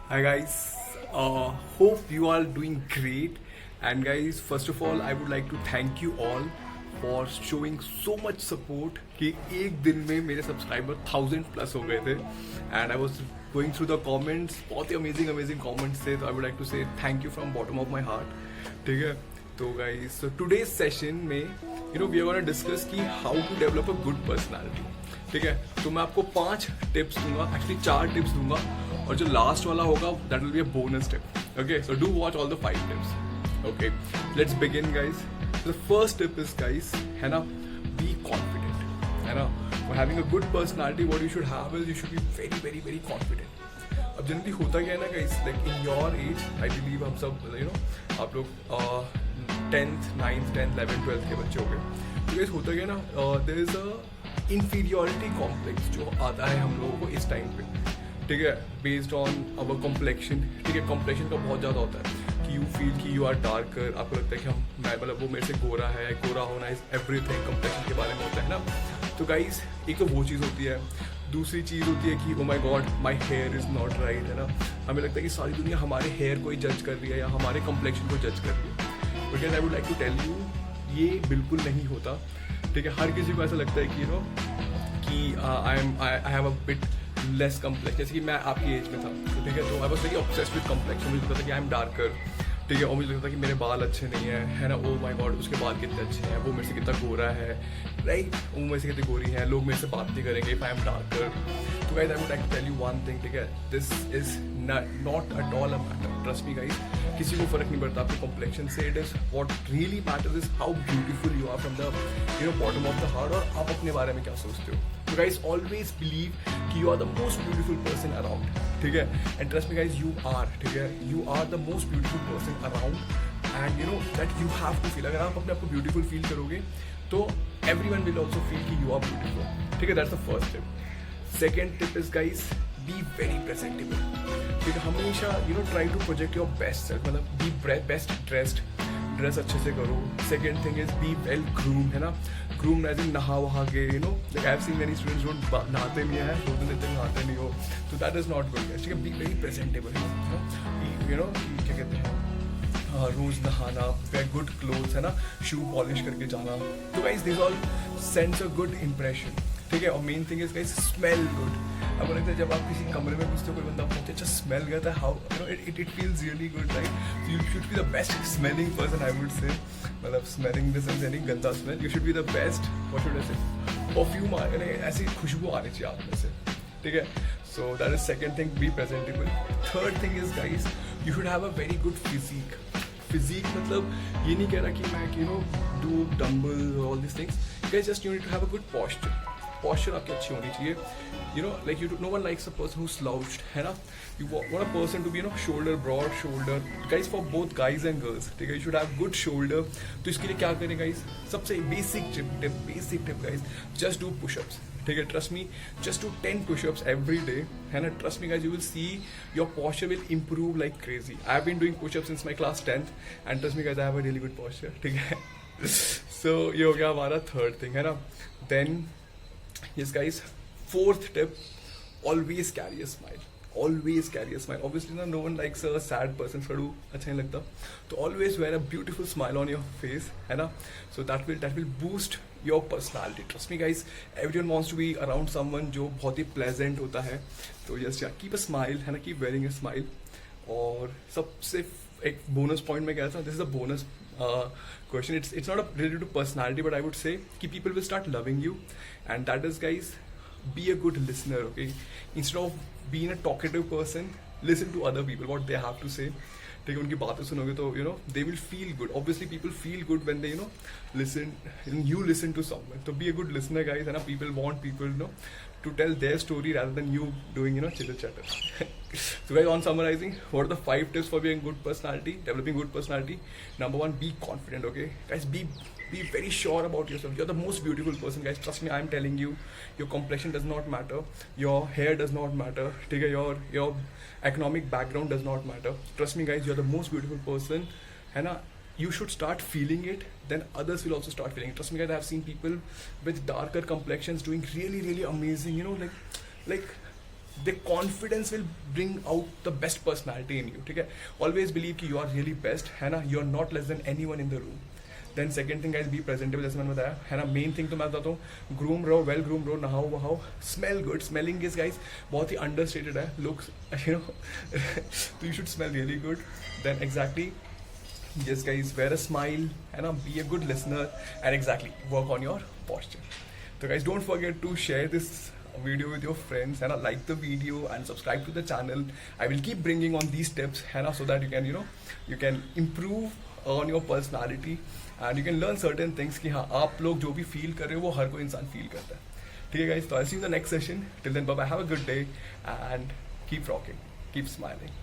Hi guys, hope you are doing great. And guys, first of all, I would like to thank you all for showing so much support कि एक दिन में मेरे subscriber 1000+ हो गए थे. And I was going through the comments, बहुत ही amazing comments थे. So I would like to say thank you from bottom of my heart. ठीक है. तो guys, so today's session में we are gonna discuss कि how to develop a good personality. ठीक है. तो मैं आपको 5 टिप्स दूंगा, एक्चुअली 4 टिप्स दूंगा, और जो लास्ट वाला होगा that will be a bonus tip. Okay, so do watch all the 5 tips. Okay, let's begin guys. The first tip is guys, है ना, बी कॉन्फिडेंट. है ना, for having a good personality what you should have is you should be very very very confident. अब generally होता क्या है ना guys, like in your age I believe हम सब आप लोग 10th 9th 10th 11th 12th के बच्चे हो गए. तो गाइस होता क्या है ना, there is a inferiority complex जो आता है हम लोगों को इस टाइम पे. ठीक है, बेस्ड ऑन अवर कॉम्प्लेक्शन. ठीक है, कॉम्प्लेक्शन का बहुत ज़्यादा होता है कि यू फील कि यू आर डार्कर. आपको लगता है कि मैं मतलब वो मेरे से गोरा है, गोरा होना इज एवरीथिंग. कॉम्प्लेक्शन के बारे में होता है ना. तो गाइस, एक तो वो चीज़ होती है. दूसरी चीज़ होती है कि oh my God my hair is not right. है ना, हमें लगता है कि सारी दुनिया हमारे हेयर को ही जज कर रही है या हमारे कॉम्प्लेक्शन को जज कर रही है. Because I would like to tell you, ये बिल्कुल नहीं होता. ठीक है, हर किसी को ऐसा लगता है कि I have a bit less complex. जैसे कि मैं आपकी एज में था, तो ठीक है, तो I was very obsessed with complexion. मुझे लगता था कि आई एम डार्कर. ठीक है, और मुझे लगता था कि मेरे बाल अच्छे नहीं है ना. ओ माय गॉड, उसके बाल कितने अच्छे हैं, वो मेरे से कितना गोरा है. राइट, वो मेरे से कितनी गोरी है, लोग मेरे से बात नहीं करेंगे इफ आई एम डार्कर. तो guys, I would like to tell you one thing. ठीक है, this is not at all a matter. Trust me guys, किसी को फर्क नहीं पड़ता आपके कॉम्प्लेक्शन से. It is what really matters is how beautiful you are from the bottom of the heart, और आप अपने बारे में क्या सोचते हो. So guys, always believe कि you are the most beautiful person around. ठीक है, and trust me guys, you are. ठीक है, you are the most beautiful person around, and you know that you have to feel. अगर आप अपने आप को beautiful feel करोगे तो everyone will also feel कि you are beautiful. ठीक है, that's the first tip. Second tip is guys, be very presentable. ठीक है, हमेशा try to project your best self. मतलब be best dressed. ड्रेस अच्छे से करो. Second thing is be well groom. है ना, ग्रूम एज इन नहा वहा के. Like I have seen many students जो नहाते नहीं है, 2 दिन तक नहाते नहीं हो. तो दैट इज नॉट गुड. ठीक है, बी वेरी प्रेजेंटेबल. क्या कहते हैं, रोज नहाना, वेयर गुड क्लोथ्स. है ना, शू पॉलिश करके जाना. तो guys, this all sends a good impression. ठीक है, और main thing is guys, smell good. अब लगता है जब आप किसी कमरे में घुसते हो, कोई बंदा बहुत अच्छा स्मेल करता है, how it feels really good. Right, so you should be the best smelling person I would say. मतलब स्मेलिंग दिस इज एनी गंदा smell, you should be the best. What should I से, perfume ऐसी खुशबू आनी चाहिए आप में से. ठीक है, so that is second thing, be presentable. Third thing is guys, you should have a very good physique. Physique मतलब ये नहीं कह रहा कि मैं do dumbbell all this things. Guys, just you need to have a good posture आपकी अच्छी होनी चाहिए. Like no one likes a person who's slouched. है ना, you want a person to be shoulder, broad shoulder. Guys, for both guys and girls, ठीक है, you should have good shoulder. तो इसके लिए क्या करें गाइस, सबसे basic tip guys, just do push-ups. ठीक है, trust me, just do 10 push-ups every day. है ना, trust me guys, you will see your posture will improve like crazy. I have been doing push-ups since my class 10th, and trust me guys, I have a really good posture. ठीक है, so ये हो गया हमारा third thing. है ना, then yes guys, fourth tip, always carry a smile. Always carry a smile. Obviously no one likes a sad person. सड़ू अच्छा नहीं लगता. तो always wear a beautiful smile on your face. है ना, so that will boost your personality. Trust me guys, everyone wants to be around someone जो बहुत ही pleasant होता है. तो yes, keep a smile. है ना, keep wearing a smile. और सबसे एक bonus point में क्या था, this is a bonus question. It's not related to personality, but I would say कि people will start loving you, and that is guys, be a good listener. Okay, instead of being a talkative person, listen to other people what they have to say. ठीक है, उनकी बातें सुनोगे तो they will feel good. Obviously people feel good when they listen, and you listen to someone. So be a good listener guys. है ना, people want people to tell their story rather than you doing chitter chatter. So guys, on summarizing, what are the 5 tips for being good personality, developing good personality? Number 1, be confident. Okay guys, be very sure about yourself. You're the most beautiful person guys. Trust me, I'm telling you, your complexion does not matter, your hair does not matter. ठीक है, your economic background does not matter. Trust me guys, you're the most beautiful person. है ना, you should start feeling it, then others will also start feeling it. Trust me guys, I have seen people with darker complexions doing really really amazing. Like the confidence will bring out the best personality in you. ठीक है, always believe कि you are really best, है ना, you are not less than anyone in the room. Then second thing guys, be presentable, जैसे मैंने बताया है ना. मेन थिंग तो मैं बताता हूँ, ग्रूम रहो, वेल ग्रूम रहो, नहाओ वहाओ, smell good. Smelling is guys बहुत ही अंडरस्टेटेड है, लुक्स यू नो तो you should smell really good. Then exactly yes guys, wear a smile, है ना, be a good listener, and exactly work on your posture. So guys, don't forget to share this video with your friends, है ना, like the video and subscribe to the channel. I will keep bringing on these tips, है ना, so that you can, you know, you can improve on your personality and you can learn certain things कि हाँ आप लोग जो भी feel कर रहे हो वो हर कोई इंसान feel करता है. ठीक है guys, तो I'll see you in the next session. Till then, bye bye, have a good day and keep rocking, keep smiling.